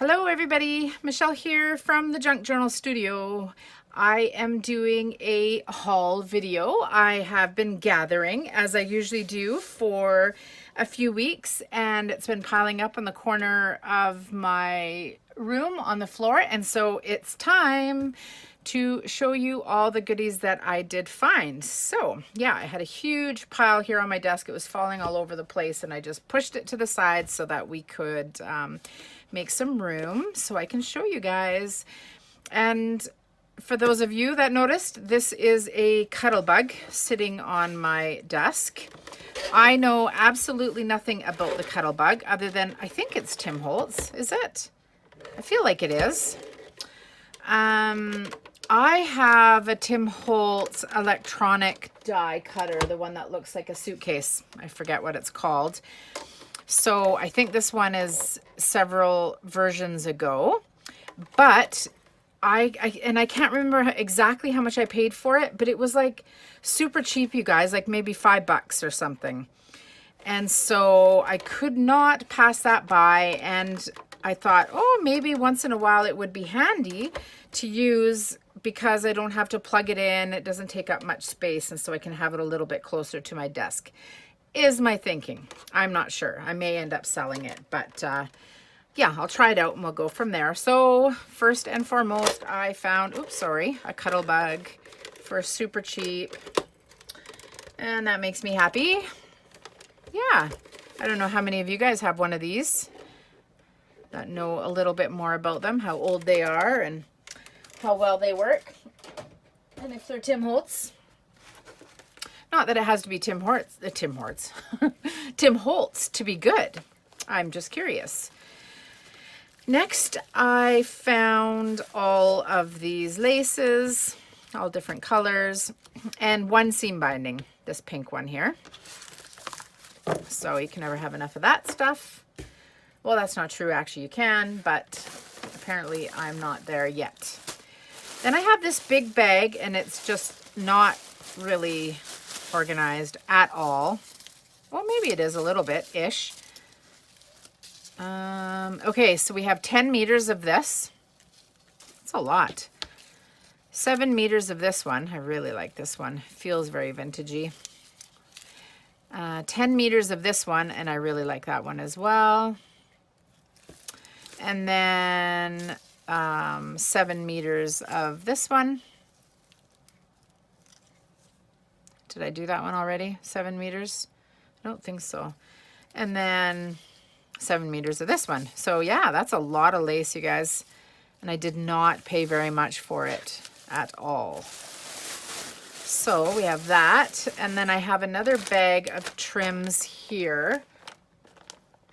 Hello everybody, Michelle here from the Junk Journal Studio. I am doing a haul video. I have been gathering as I usually do for a few weeks, and it's been piling up in the corner of my room on the floor, and so it's time to show you all the goodies that I did find. So yeah, I had a huge pile here on my desk. It was falling all over the place, and I just pushed it to the side so that we could make some room so I can show you guys. And for those of you that noticed, this is a cuddle bug sitting on my desk. I know absolutely nothing about the cuddle bug other than I think it's Tim Holtz. Is it? I feel like it is. I have a Tim Holtz electronic die cutter, the one that looks like a suitcase. I forget what it's called. So I think this one is several versions ago, but I can't remember exactly how much I paid for it, but it was like super cheap, you guys, like maybe $5 or something. And so I could not pass that by, and I thought, oh, maybe once in a while it would be handy to use because I don't have to plug it in. It doesn't take up much space, and so I can have it a little bit closer to my desk, is my thinking. I'm not sure. I may end up selling it, but yeah, I'll try it out and we'll go from there. So first and foremost, I found, a cuddle bug for super cheap, and that makes me happy. Yeah, I don't know how many of you guys have one of these that know a little bit more about them, how old they are and how well they work, and if they're Tim Holtz. Not that it has to be Tim Holtz to be good. I'm just curious. Next, I found all of these laces, all different colors, and one seam binding, this pink one here. So you can never have enough of that stuff. Well, that's not true, actually you can, but apparently I'm not there yet. Then I have this big bag, and it's just not really organized at all. Well, maybe it is a little bit-ish. Okay, so we have 10 meters of this. That's a lot. 7 meters of this one. I really like this one. Feels very vintagey. 10 meters of this one, and I really like that one as well. And then 7 meters of this one. Did I do that one already? 7 meters? I don't think so. And then 7 meters of this one. So yeah, that's a lot of lace, you guys. And I did not pay very much for it at all. So we have that. And then I have another bag of trims here.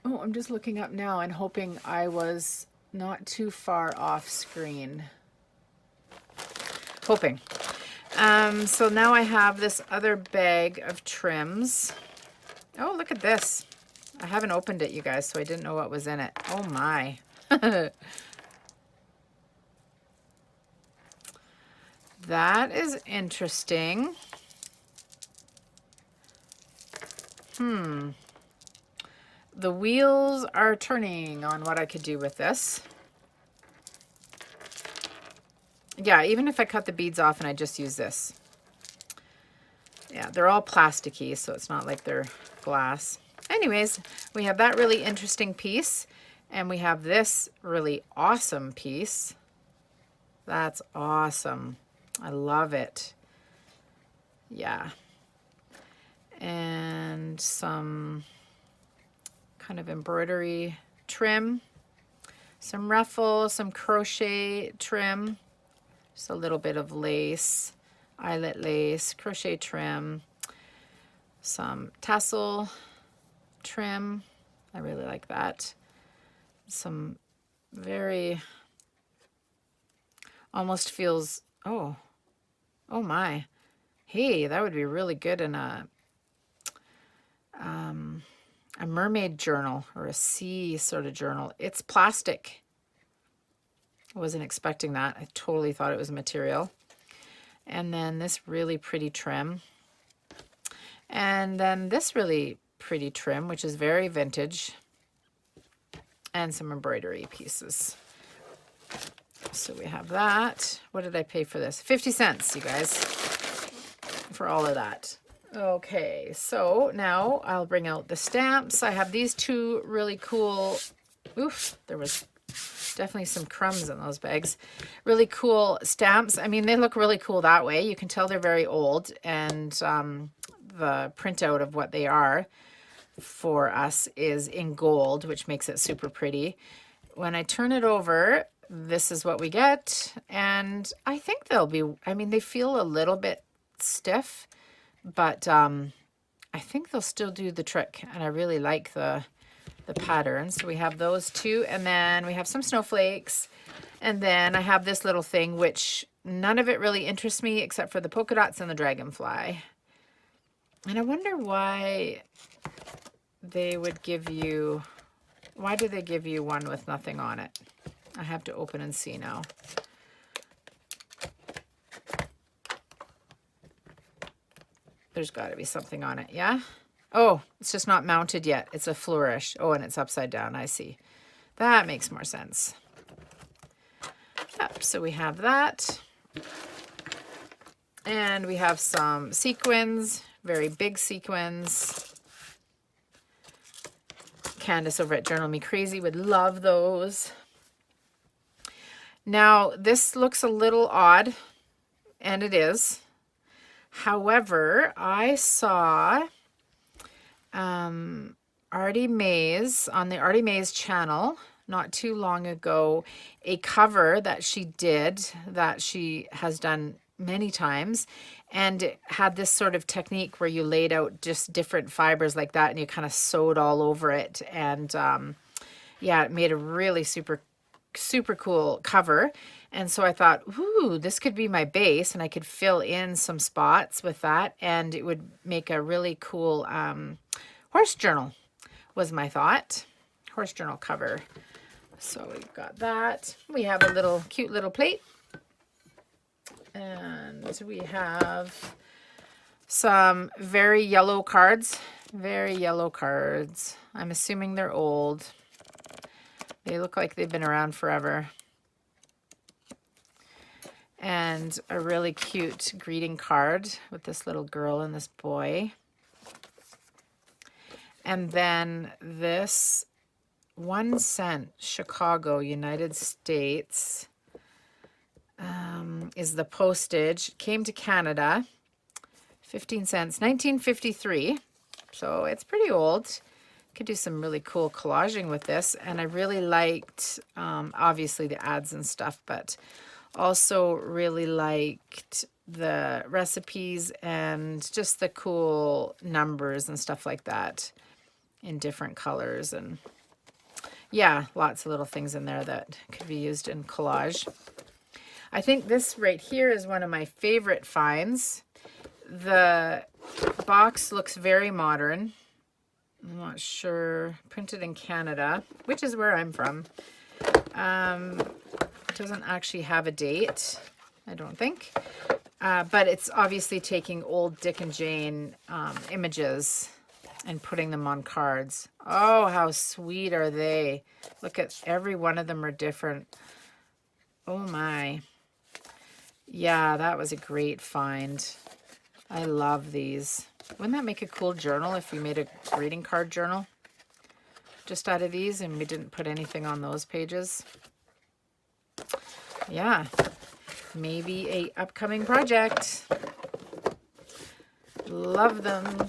Oh, I'm just looking up now and hoping I was not too far off screen. Hoping. So now I have this other bag of trims. Oh, look at this. I haven't opened it, you guys, so I didn't know what was in it. Oh my. That is interesting. The wheels are turning on what I could do with this. Yeah, even if I cut the beads off and I just use this. Yeah, they're all plasticky, so it's not like they're glass. Anyways, we have that really interesting piece, and we have this really awesome piece. That's awesome. I love it. Yeah. And some kind of embroidery trim, some ruffle, some crochet trim. Just a little bit of lace, eyelet lace, crochet trim, some tassel trim. I really like that. Some very, almost feels, oh my. Hey, that would be really good in a mermaid journal or a sea sort of journal. It's plastic. I wasn't expecting that. I totally thought it was material. And then this really pretty trim. And then this really pretty trim, which is very vintage. and some embroidery pieces. So we have that. What did I pay for this? 50 cents, you guys, for all of that. Okay, so now I'll bring out the stamps. I have these two really cool, oof, there was definitely some crumbs in those bags. Really cool stamps. I mean, they look really cool that way. You can tell they're very old, and the printout of what they are for us is in gold, which makes it super pretty. When I turn it over, this is what we get, and I think they'll be, I mean, they feel a little bit stiff, but I think they'll still do the trick, and I really like the pattern. So we have those two, and then we have some snowflakes, and then I have this little thing, which none of it really interests me except for the polka dots and the dragonfly. And I wonder why they would give you, why do they give you one with nothing on it? I have to open and see now. There's got to be something on it, yeah? Oh, it's just not mounted yet. It's a flourish. Oh, and it's upside down. I see. That makes more sense. Yep, so we have that. And we have some sequins, very big sequins. Kandace over at Journal Me Crazy would love those. Now, this looks a little odd, and it is. However, I saw Artie Mays on the Artie Mays channel not too long ago, a cover that she did that she has done many times, and it had this sort of technique where you laid out just different fibers like that and you kind of sewed all over it, and yeah, it made a really super cool cover. And so I thought, ooh, this could be my base, and I could fill in some spots with that, and it would make a really cool horse journal, was my thought. Horse journal cover. So we've got that. We have a little cute little plate. And we have some very yellow cards. Very yellow cards. I'm assuming they're old. They look like they've been around forever. And a really cute greeting card with this little girl and this boy. And then this 1 cent Chicago, United States, is the postage. Came to Canada, 15 cents, 1953. So it's pretty old. Could do some really cool collaging with this. And I really liked, obviously, the ads and stuff, but also really liked the recipes and just the cool numbers and stuff like that in different colors. And yeah, lots of little things in there that could be used in collage. I think this right here is one of my favorite finds. The box looks very modern. I'm not sure. Printed in Canada, which is where I'm from. It doesn't actually have a date, I don't think. But it's obviously taking old Dick and Jane images and putting them on cards. Oh, how sweet are they? Look at every one of them are different. Oh my. Yeah, that was a great find. I love these. Wouldn't that make a cool journal if we made a greeting card journal just out of these and we didn't put anything on those pages? Yeah, maybe a upcoming project. Love them.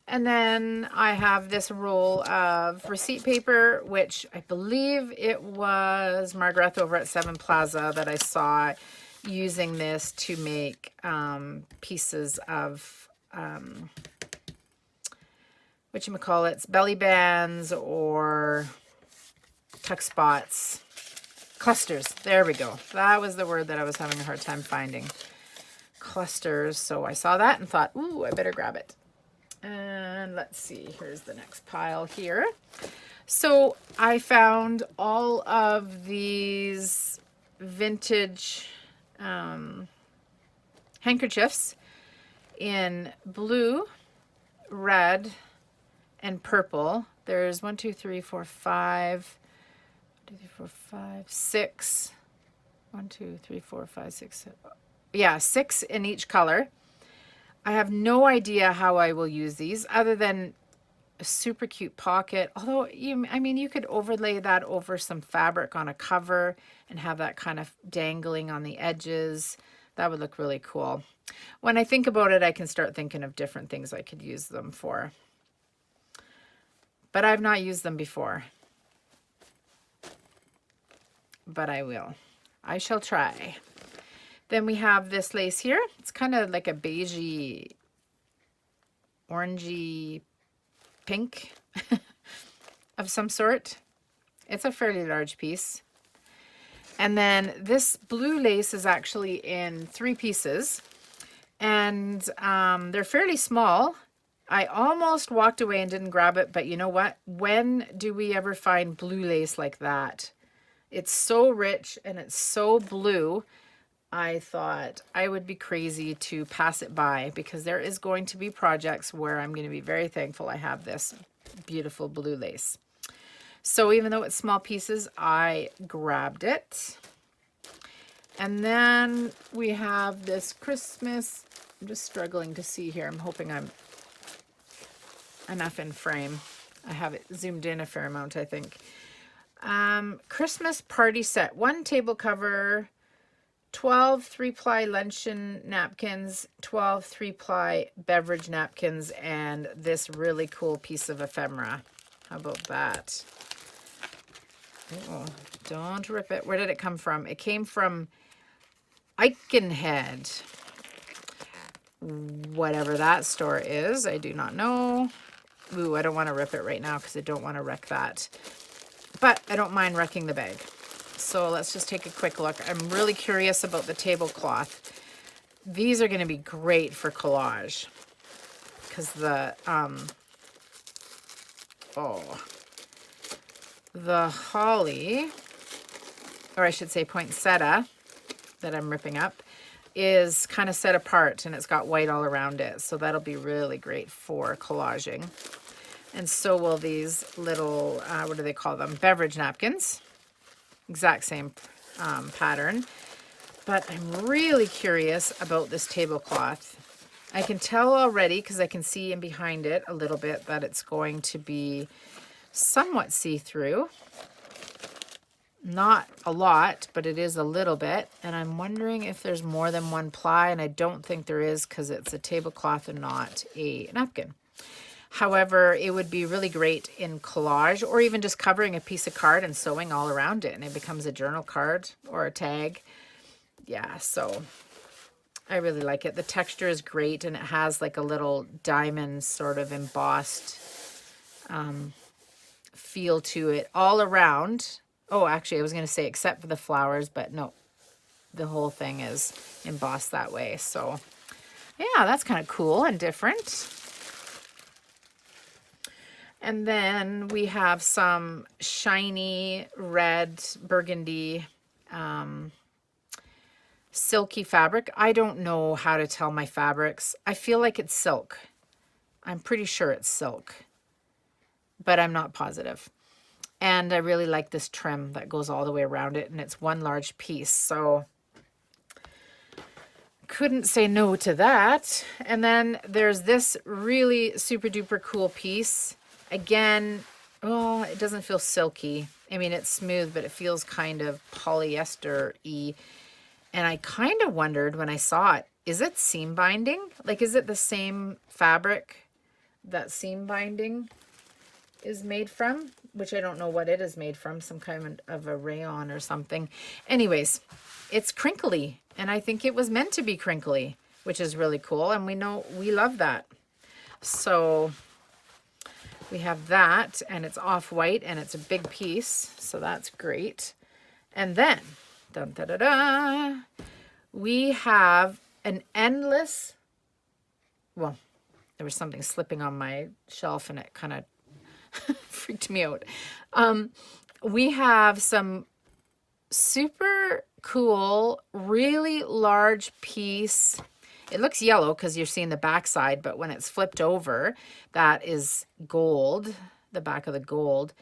And then I have this roll of receipt paper, which I believe it was Margreth over at Seven Plaza that I saw using this to make pieces of whatchamacallits, belly bands or tuck spots. Clusters. There we go. That was the word that I was having a hard time finding. Clusters. So I saw that and thought, ooh, I better grab it. And let's see. Here's the next pile here. So I found all of these vintage handkerchiefs in blue, red, and purple. There's 1, 2, 3, 4, 5, 2, 3, 4, 5, 6. 1, 2, 3, 4, 5, 6. Yeah, 6 in each color. I have no idea how I will use these other than a super cute pocket. Although, I mean, you could overlay that over some fabric on a cover and have that kind of dangling on the edges. That would look really cool. When I think about it, I can start thinking of different things I could use them for. But I've not used them before. But I will. I shall try. Then we have this lace here. It's kind of like a beigey, orangey pink of some sort. It's a fairly large piece. And then this blue lace is actually in 3 pieces. And they're fairly small. I almost walked away and didn't grab it, but you know what? When do we ever find blue lace like that? It's so rich and it's so blue. I thought I would be crazy to pass it by because there is going to be projects where I'm going to be very thankful I have this beautiful blue lace. So even though it's small pieces, I grabbed it. And then we have this Christmas. I'm just struggling to see here. I'm hoping I'm enough in frame. I have it zoomed in a fair amount, I think. Christmas party set. 1 table cover, 12 3-ply luncheon napkins, 12 3-ply beverage napkins, and this really cool piece of ephemera. How about that? Oh, don't rip it. Where did it come from? It came from Aikenhead. Whatever that store is, I do not know. Ooh, I don't want to rip it right now because I don't want to wreck that. But I don't mind wrecking the bag. So let's just take a quick look. I'm really curious about the tablecloth. These are going to be great for collage because the holly, or I should say poinsettia that I'm ripping up, is kind of set apart and it's got white all around it. So that'll be really great for collaging. And so will these little, what do they call them? Beverage napkins. Exact same pattern. But I'm really curious about this tablecloth. I can tell already because I can see in behind it a little bit that it's going to be somewhat see-through. Not a lot, but it is a little bit. And I'm wondering if there's more than 1 ply, and I don't think there is because it's a tablecloth and not a napkin. However, it would be really great in collage or even just covering a piece of card and sewing all around it and it becomes a journal card or a tag. Yeah, so I really like it. The texture is great and it has like a little diamond sort of embossed feel to it all around. Oh, actually, I was going to say except for the flowers, but no, the whole thing is embossed that way. So yeah, that's kind of cool and different. And then we have some shiny red burgundy silky fabric. I don't know how to tell my fabrics. I feel like it's silk. I'm pretty sure it's silk, but I'm not positive. And I really like this trim that goes all the way around it, and it's 1 large piece. So couldn't say no to that. And then there's this really super duper cool piece. Again, oh, it doesn't feel silky. I mean, it's smooth, but it feels kind of polyester-y. And I kind of wondered when I saw it, is it seam binding? Like, is it the same fabric that seam binding is made from? Which I don't know what it is made from, some kind of a rayon or something. Anyways, it's crinkly, and I think it was meant to be crinkly, which is really cool, and we know we love that. So we have that, and it's off-white, and it's a big piece, so that's great. And then, dun, da, da, da, we have an endless, well, there was something slipping on my shelf, and it kind of freaked me out. We have some super cool, really large piece. It looks yellow because you're seeing the backside, but when it's flipped over, that is gold, the back of the gold.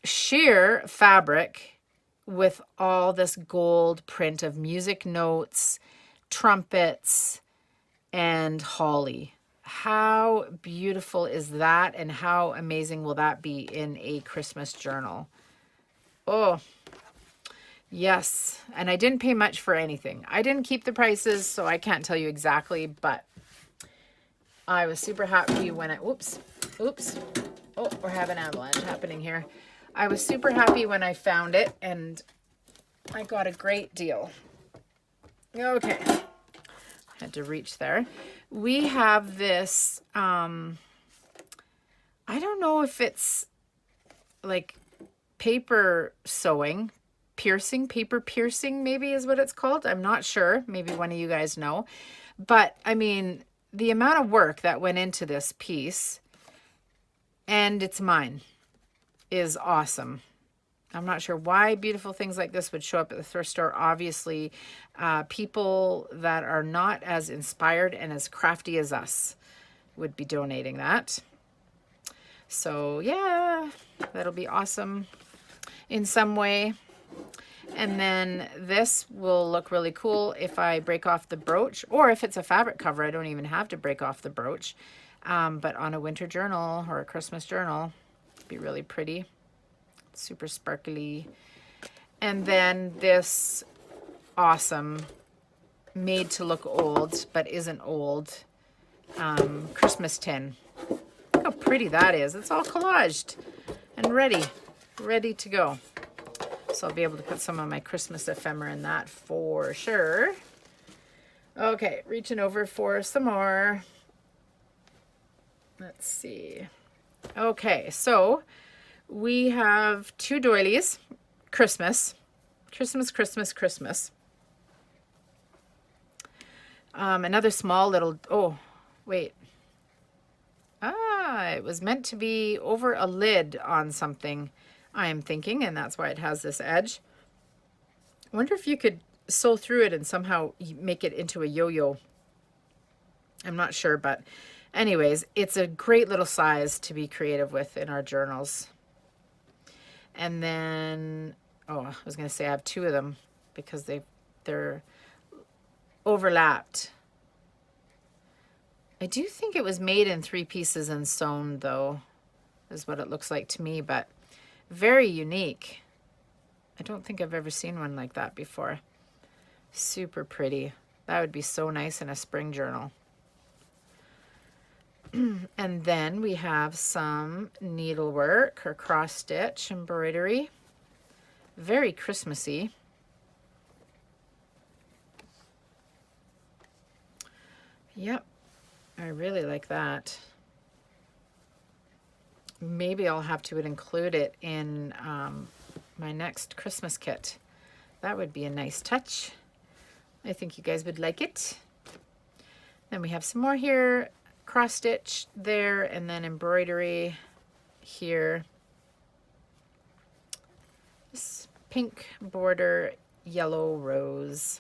sheer fabric with all this gold print of music notes, trumpets, and holly. How beautiful is that, and how amazing will that be in a Christmas journal? Oh, yes. And I didn't pay much for anything. I didn't keep the prices, so I can't tell you exactly, but I was super happy when oops. Oh, we're having an avalanche happening here. I was super happy when I found it, and I got a great deal. Okay. Had to reach there. We have this, I don't know if it's like paper sewing, paper piercing maybe is what it's called. I'm not sure. Maybe one of you guys know. But I mean, the amount of work that went into this piece, and it's mine, is awesome. I'm not sure why beautiful things like this would show up at the thrift store. Obviously, people that are not as inspired and as crafty as us would be donating that. So yeah, that'll be awesome in some way. And then this will look really cool if I break off the brooch, or if it's a fabric cover, I don't even have to break off the brooch. But on a winter journal or a Christmas journal, it'd be really pretty. Super sparkly. And then this awesome, made to look old but isn't old, Christmas tin. Look how pretty that is. It's all collaged and ready to go. So I'll be able to put some of my Christmas ephemera in that for sure. Okay, reaching over for some more. Let's see. Okay, so we have two doilies, Christmas. Another small little, oh, wait. It was meant to be over a lid on something, I am thinking, and that's why it has this edge. I wonder if you could sew through it and somehow make it into a yo-yo. I'm not sure, but anyways, it's a great little size to be creative with in our journals. And then, oh, I was going to say I have two of them because they're overlapped. I do think it was made in 3 pieces and sewn, though, is what it looks like to me, but very unique. I don't think I've ever seen one like that before. Super pretty. That would be so nice in a spring journal. And then we have some needlework or cross stitch embroidery. Very Christmassy. Yep, I really like that. Maybe I'll have to include it in my next Christmas kit. That would be a nice touch. I think you guys would like it. Then we have some more here. Cross stitch there, and then embroidery here. This pink border, yellow rose.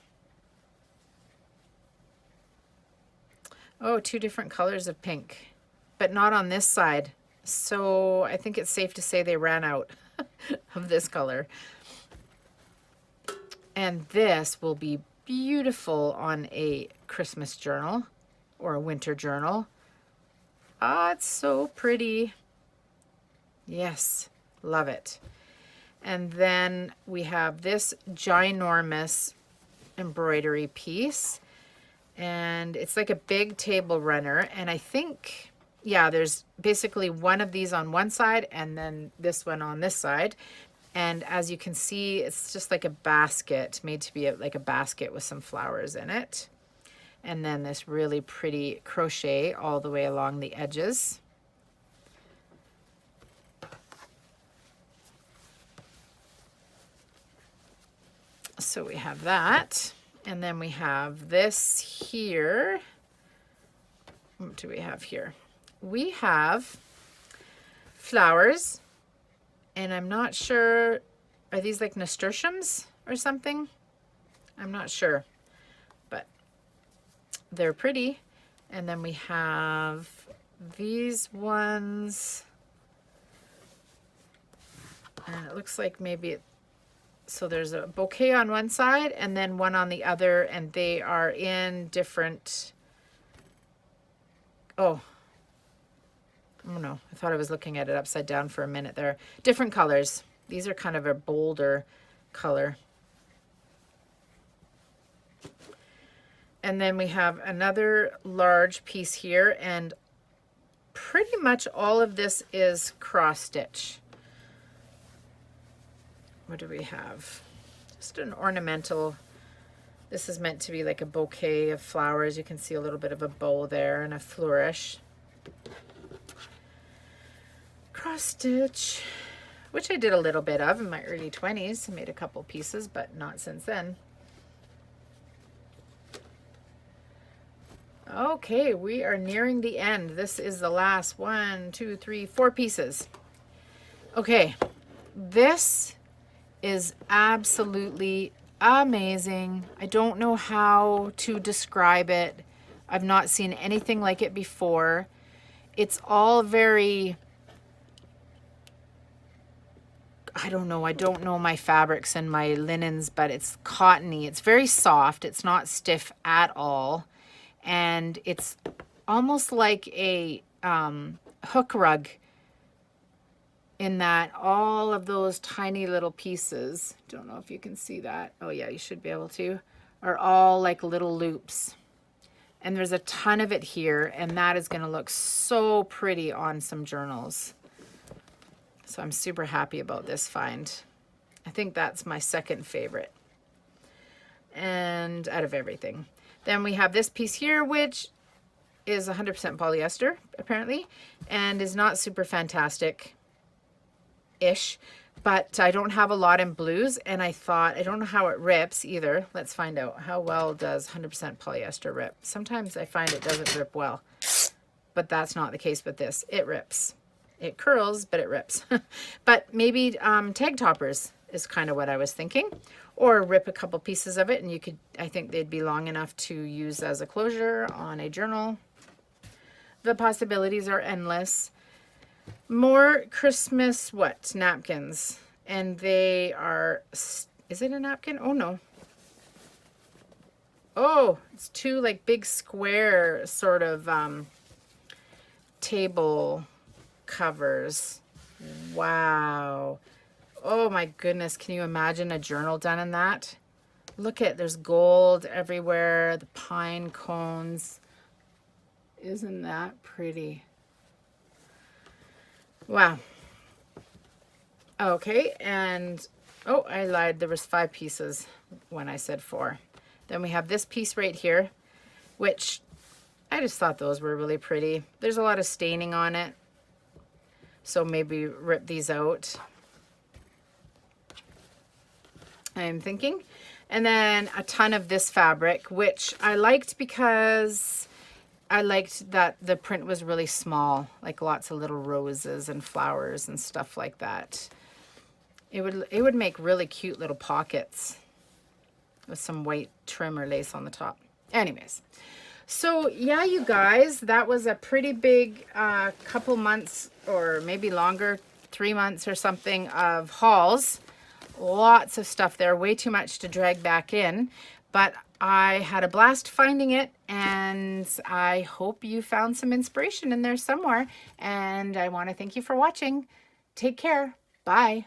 Oh, 2 different colors of pink, but not on this side. So I think it's safe to say they ran out of this color. And this will be beautiful on a Christmas journal or a winter journal. Ah, it's so pretty. Yes, love it. And then we have this ginormous embroidery piece, and it's like a big table runner. And I think, yeah, there's basically one of these on one side and then this one on this side. And as you can see, it's just like a basket, made to be like a basket with some flowers in it. And then this really pretty crochet all the way along the edges. So we have that. And then we have this here. What do we have here? We have flowers. And I'm not sure, are these like nasturtiums or something? I'm not sure. They're pretty. And then we have these ones. And it looks like maybe so there's a bouquet on one side and then one on the other, and they are in different, oh no, I thought I was looking at it upside down for a minute there. Different colors. These are kind of a bolder color. And then we have another large piece here, and pretty much all of this is cross stitch. What do we have? Just an ornamental. This is meant to be like a bouquet of flowers. You can see a little bit of a bow there and a flourish. Cross stitch, which I did a little bit of in my early 20s. I made a couple pieces, but not since then. Okay, we are nearing the end. This is the last 1, 2, 3, 4 pieces. Okay, this is absolutely amazing. I don't know how to describe it. I've not seen anything like it before. It's all very, I don't know my fabrics and my linens, but it's cottony. It's very soft. It's not stiff at all. And it's almost like a hook rug, in that all of those tiny little pieces, don't know if you can see that. Oh yeah, you should be able to, are all like little loops. And there's a ton of it here, and that is going to look so pretty on some journals. So I'm super happy about this find. I think that's my second favorite, and out of everything. Then we have this piece here, which is 100% polyester, apparently, and is not super fantastic-ish, but I don't have a lot in blues, and I thought, I don't know how it rips either. Let's find out. How well does 100% polyester rip? Sometimes I find it doesn't rip well, but that's not the case with this. It rips. It curls, but it rips. But maybe tag toppers is kind of what I was thinking. Or rip a couple pieces of it, and you could, I think they'd be long enough to use as a closure on a journal. The possibilities are endless. More Christmas, napkins. And they are, is it a napkin? Oh no. Oh, it's two like big square sort of table covers. Wow. Oh my goodness, can you imagine a journal done in that? Look at, there's gold everywhere, the pine cones. Isn't that pretty? Wow. Okay, and, oh, I lied, there was 5 pieces when I said 4. Then we have this piece right here, which I just thought those were really pretty. There's a lot of staining on it, so maybe rip these out, I'm thinking. And then a ton of this fabric, which I liked because I liked that the print was really small, like lots of little roses and flowers and stuff like that. It would make really cute little pockets with some white trim or lace on the top. Anyways, so yeah, you guys, that was a pretty big couple months, or maybe longer, 3 months or something, of hauls. Lots of stuff there, way too much to drag back in, but I had a blast finding it, and I hope you found some inspiration in there somewhere, and I want to thank you for watching. Take care. Bye.